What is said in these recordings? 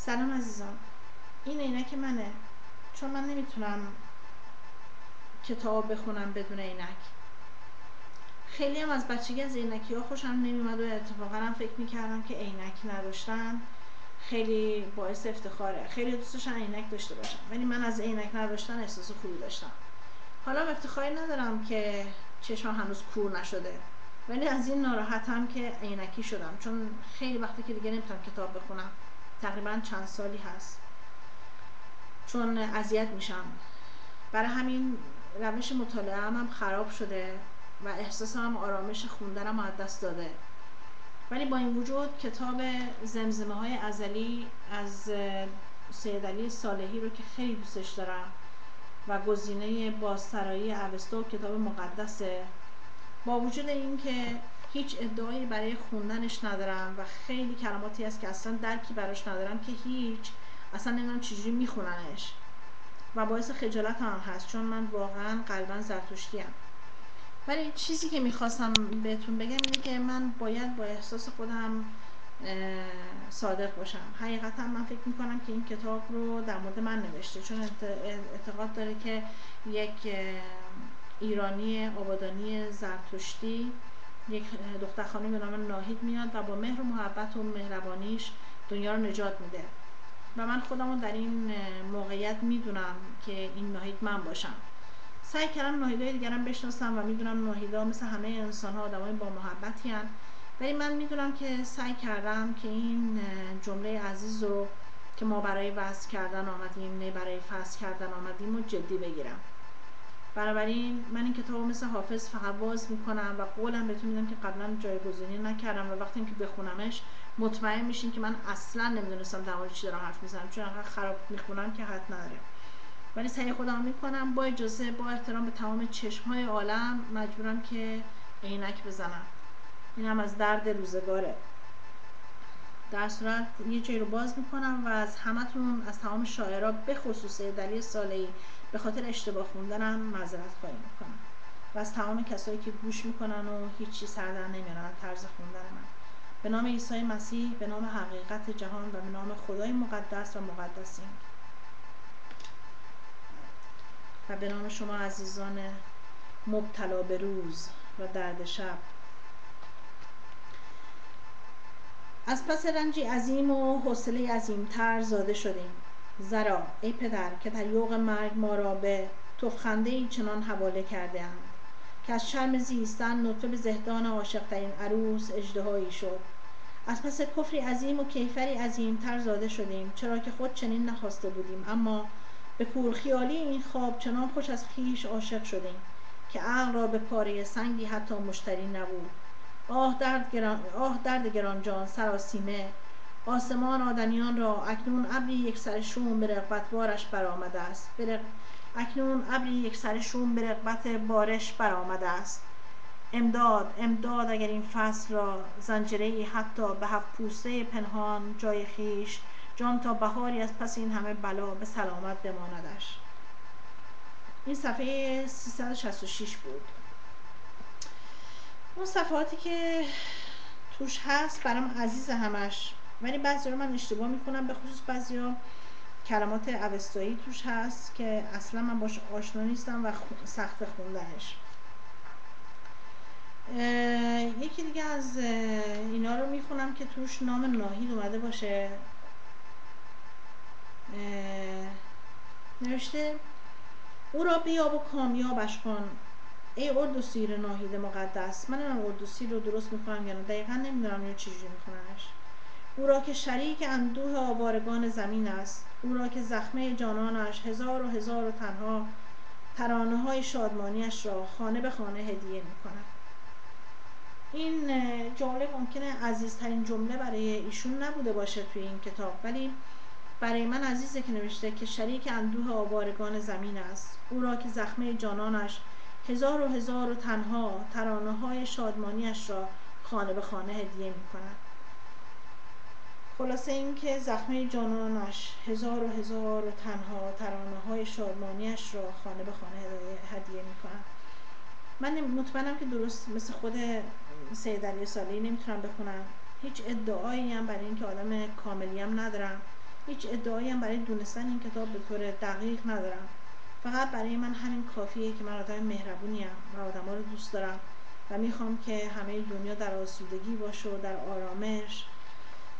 سلام عزیزان، این عینک منه، چون من نمیتونم کتاب بخونم بدون عینک. خیلی هم از بچگی از عینکی ها خوشم نمیومد و اتفاقا هم فکر میکردم که عینک نداشتن خیلی باعث افتخاره. خیلی دوست داشتن عینک داشته باشم، ولی من از عینک نداشتن احساس خوبی داشتم. حالا افتخاری ندارم که چشمم هنوز کور نشده، ولی از این ناراحتم که عینکی شدم، چون خیلی وقتی که دیگه نمیتونم کتاب بخونم. تقریبا چند سالی هست، چون اذیت میشم. برای همین روش مطالعه‌ام هم خراب شده و احساسم آرامش خوندنم از دست داده. ولی با این وجود کتاب زمزمه های ازلی از سید علی صالحی رو که خیلی دوستش دارم و گزینه بازسرایی اوستا کتاب مقدسه، با وجود اینکه هیچ ادعایی برای خوندنش ندارم و خیلی کلماتی هست که اصلا درکی براش ندارم که هیچ اصلا نمیدونم چجوری میخوننش و باعث خجالت هم هست، چون من واقعا قلبا زرتشتی ام. ولی چیزی که میخواستم بهتون بگم اینه که من باید با احساس خودم صادق باشم. حقیقتا من فکر میکنم که این کتاب رو در مورد من نوشته، چون اعتقاد داره که یک ایرانی آبادانی زرتشتی، یک دختر خانم به نام ناهید میاد و با مهر و محبت و مهربانیش دنیا رو نجات میده و من خودم رو در این موقعیت میدونم که این ناهید من باشم. سعی کردم ناهیدهای دیگرم بشناسم و میدونم ناهیدا مثل همه انسان ها آدمای با محبتی هستند، ولی من میدونم که سعی کردم که این جمله عزیز رو که ما برای وصل کردن آمدیم نه برای فصل کردن آمدیم رو جدی بگیرم. بنابراین من این کتاب رو مثل حافظ فقط باز میکنم و قولم بهتون میدم که قبلا جایگزینی نکردم و وقتی که بخونمش مطمئن میشین که من اصلا نمیدونستم در مورد چی دارم حرف میزنم، چون انقدر خراب میخونم که حد نداره. ولی سعی خودم میکنم با اجازه، با احترام به تمام چشم‌های عالم مجبورم که عینک بزنم. این هم از درد روزگاره. در صورت یه جایی رو باز میکنم و از همتون، از تمام شاعرها به خصوص سید علی صالحی به خاطر اشتباه خوندنم معذرت خواهی میکنم و از تمام کسایی که گوش میکنن و هیچی سر در نمیارن طرز خوندن من. به نام عیسی مسیح، به نام حقیقت جهان و به نام خدای مقدس و مقدسین و به نام شما عزیزان مبتلا به روز و درد شب. از پس رنجی عظیم و حوصله عظیم‌تر زاده شدیم. زرا ای پدر که در یوغ مرگ ما را به تفخنده‌ای چنان حواله کرده‌اند که از شرم زیستن نطفه به زهدان عاشق‌ترین عروس اژدهایی شد. از پس کفری عظیم و کیفری عظیم‌تر زاده شدیم، چرا که خود چنین نخواسته بودیم، اما به کورخیالی این خواب چنان خوش از خویش عاشق شدیم که عقل را به پاره سنگی حتی مشتری نبود. آه درد گرانجان سراسیمه، آسمان آدمیان را اکنون ابری یک سر شوم به رغبت بارش برآمده است. اکنون ابری یک سر شوم به رغبت بارش برآمده است. امداد امداد اگر این فصل را زنجیره‌ای حتی به هفت پوسته پنهان جای خیش، جان تا بهاری از پس این همه بلا به سلامت بماندش. این صفحه 366 بود. اون صفحاتی که توش هست برام عزیز همش، ولی بعضی رو من اشتباه میکنم، به خصوص بعضی کلمات اوستایی توش هست که اصلا من باش آشنا نیستم و سخت خوندنش. یکی دیگه از اینا رو میخونم که توش نام ناهید اومده باشه. نوشته او را بیاب و کامیابش کن ای اردوسیر ناهید مقدس. من این اردوسیر رو درست میخونم یا نه دقیقا نمیدونم اینو چجوری میخونمش. او را که شریک اندوه آوارگان زمین است، او را که زخمه جانانش هزار و هزار و تنها ترانه های شادمانیش را خانه به خانه هدیه میکند. این جمله ممکنه عزیزترین جمله برای ایشون نبوده باشه توی این کتاب، ولی برای من عزیزه که نوشته که شریک اندوه آوارگان زمین است، او را که زخمه جانانش هزار و هزار و تنها ترانه های شادمانیش را خانه به خانه هدیه می کند. خلاصه این که زخمه جانانش هزار و هزار و تنها ترانه های شادمانیش را خانه به خانه هدیه می کند. من مطمئنم که درست مثل خود سید علی صالحی نمیتونم بخونم. هیچ ادعایی هم برای اینکه آدم کاملی هم ندارم، هیچ ادعایی هم برای دونستن این کتاب به طور دقیق ندارم. فقط برای من همین کافیه که من آدم مهربونیم و آدما رو دوست دارم و میخوام که همه دنیا در آسودگی باشه و در آرامش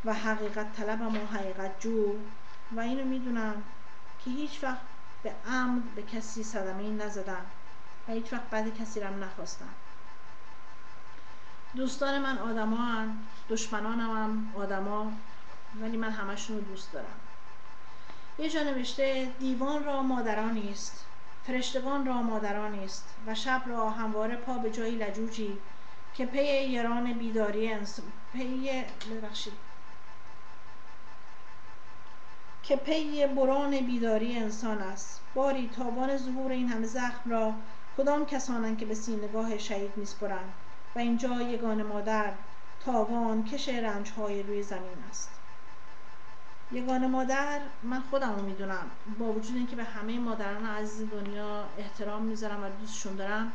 و حقیقت طلبم و حقیقت جو، و اینو میدونم که هیچ وقت به عمد به کسی صدمه‌ای نزدم و هیچ وقت بد کسی رو نخواستم. دوستان من آدما هن، دشمنانم هم آدما، ولی من همشون رو دوست دارم. یه جا نوشته دیوان را مادرانی است، فرشتگان را مادرانی است و شب را همواره پا به جایی لجوجی که پی یران بیداری پی بران بیداری انسان است. باری تاوان ظهور این همه زخم را کدام کسانند که به سینه‌گاه شهید میسپرند و اینجا یگانه مادر تاوان کش رنج‌های روی زمین است. یگانه مادر من خودم رو میدونم، با وجود اینکه به همه مادران عزیز دنیا احترام میذارم و دوستشون دارم،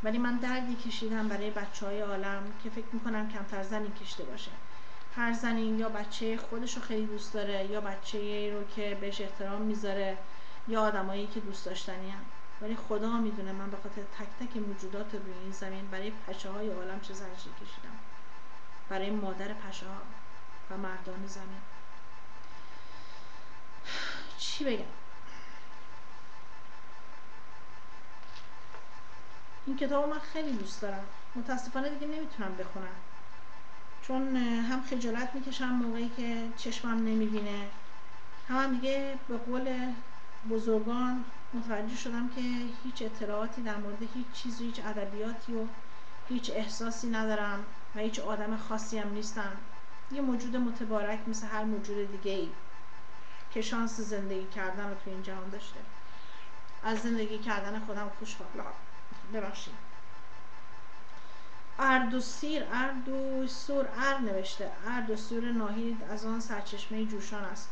ولی من دردی کشیدم برای بچه‌های عالم که فکر میکنم کمتر زنی کشته باشه. هر زنی یا بچه خودش رو خیلی دوست داره یا بچه‌ای رو که بهش احترام میذاره یا آدمایی که دوست داشتنی هم. ولی خدا میدونه من به خاطر تک تک موجودات روی این زمین برای پشه‌های عالم چه زحمتی کشیدم، برای مادر پشه‌ها و مردان زمین. چی بگم؟ این کتابو من خیلی دوست دارم. متاسفانه دیگه نمیتونم بخونم، چون هم خجالت میکشم موقعی که چشمم نمیبینه، هم دیگه به قول بزرگان متوجه شدم که هیچ اطلاعاتی در مورد هیچ چیزی، هیچ ادبیاتی و هیچ احساسی ندارم و هیچ آدم خاصی هم نیستم. یه موجود متبارک مثل هر موجود دیگه ای که شانس زندگی کردن رو تو این جهان داشته. از زندگی کردن خودم خوشحالم. ببخشید. اردوسور نوشته اردوسور ناهید از آن سرچشمه جوشان است.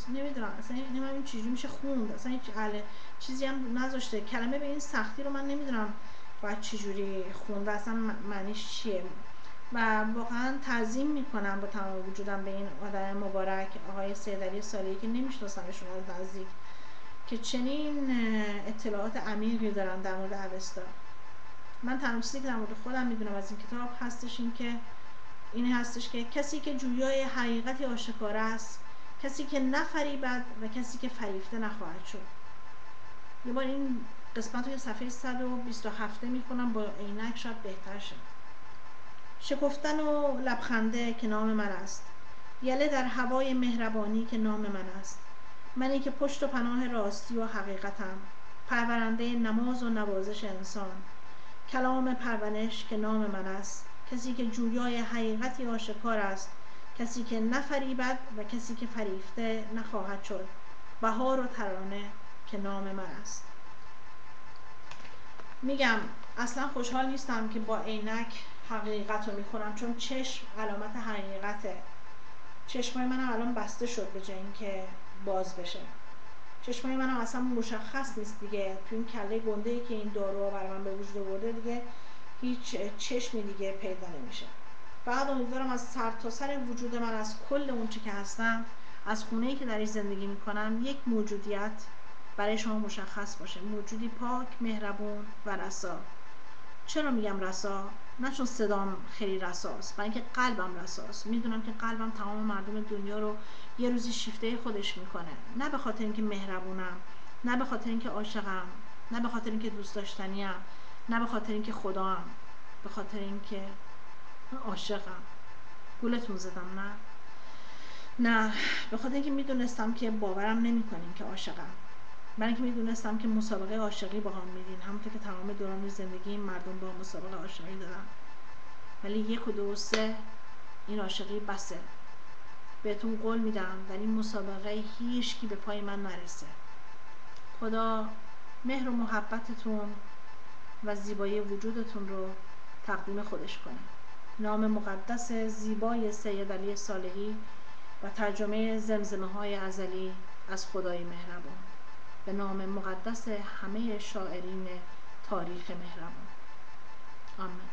نمیدونم اصلا نمیدونم چجوری میشه خوند، اصلا هیچ چیزی هم نذاشته. کلمه به این سختی رو من نمیدونم باید چجوری خوند و اصلا معنیش چیه. و واقعا تعظیم میکنم با تمام وجودم به این آدم مبارک آقای سید علی صالحی که نمیشناسمشون از نزدیک، که چنین اطلاعات عمیقی دارن در مورد اوستا. من تنها چیزی که در مورد خودم میدونم از این کتاب هستش این هستش که کسی که جویای حقیقتی آشکار است، کسی که نفریبد و کسی که فریفته نخواهد شد. یه بار این قسمت رو صفحه 127 میخونم با عینک شاید بهتر شه. شکفتن و لبخنده که نام من است، یله در هوای مهربانی که نام من است. منی که پشت و پناه راستی و حقیقتم، پرورنده نماز و نوازش انسان. کلام پرونش که نام من است، کسی که جویای حقیقتی آشکار است، کسی که نفریبد و کسی که فریفته نخواهد شد. بهار و ترانه که نام من است. میگم اصلا خوشحال نیستم که با عینک حقیقت رو میخونم، چون چشم علامت حقیقته. چشمای منم الان بسته شد به جای اینکه باز بشه. چشمای منم اصلا مشخص نیست دیگه. تو این کله گنده‌ای که این داروها برای من به وجود آورده دیگه هیچ چشمی دیگه پیدا نمیشه. بعد امیدوارم از سر تا سر وجود من، از کل اون چی که هستم، از خونه‌ای که درش زندگی میکنم، یک موجودیت برای شما مشخص باشه. موجودی پاک، مهربون و رسا. چرا میگم رسا؟ نه چون صدام خیلی رساست، برای اینکه قلبم رساست. میدونم که قلبم تمام مردم دنیا رو یه روزی شیفته خودش میکنه. نه به خاطر اینکه مهربونم، نه به خاطر اینکه عاشقم، نه به خاطر اینکه دوست داشتنیم، نه به خاطر اینکه خدام، به خاطر اینکه عاشقم. گولتون زدم؟ نه، به خاطر اینکه میدونستم که باورم نمیکنین که عاشقم. من اینکه میدونستم که مسابقه عاشقی با هم میدین، همونطور که تمام دوران زندگی مردم با مسابقه عاشقی دادن، ولی 1 و 2 و 3 این عاشقی بسه. بهتون قول میدم در این مسابقه هیچکی به پای من نرسه. خدا مهر و محبتتون و زیبایی وجودتون رو تقدیم خودش کنه. نام مقدس زیبای سید علی صالحی و ترجمه زمزمه های ازلی از خدای مهربان، به نام مقدس همه شاعرین تاریخ مهربان. آمین.